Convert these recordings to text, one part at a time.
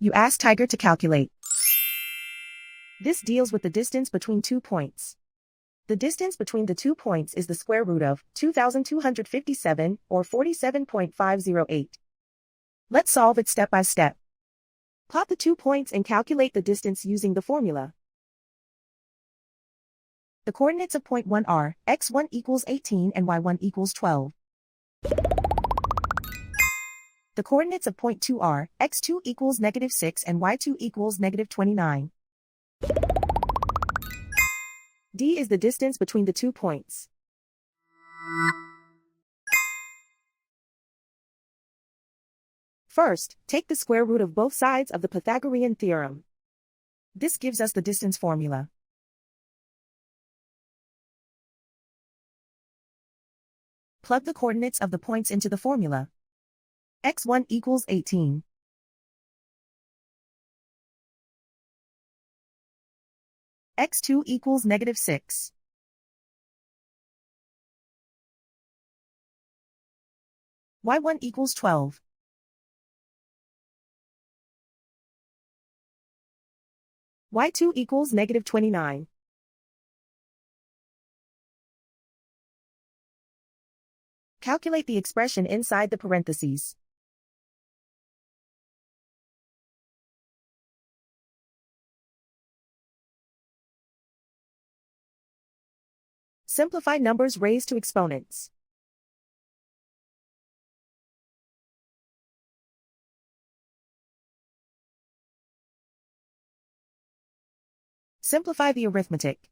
You ask Tiger to calculate. This deals with the distance between 2 points. The distance between the 2 points is the square root of 2,257, or 47.508. Let's solve it step by step. Plot the 2 points and calculate the distance using the formula. The coordinates of point 1 are x1 equals 18 and y1 equals 12. The coordinates of point 2 are x2 equals -6 and y2 equals -29. D is the distance between the 2 points. First, take the square root of both sides of the Pythagorean theorem. This gives us the distance formula. Plug the coordinates of the points into the formula. x1 equals 18. x2 equals -6. y1 equals 12. y2 equals -29. Calculate the expression inside the parentheses. Simplify numbers raised to exponents. Simplify the arithmetic.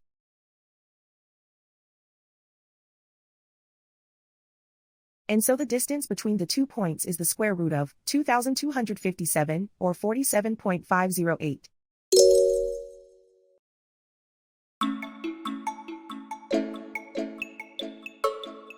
And so the distance between the 2 points is the square root of 2,257, or 47.508.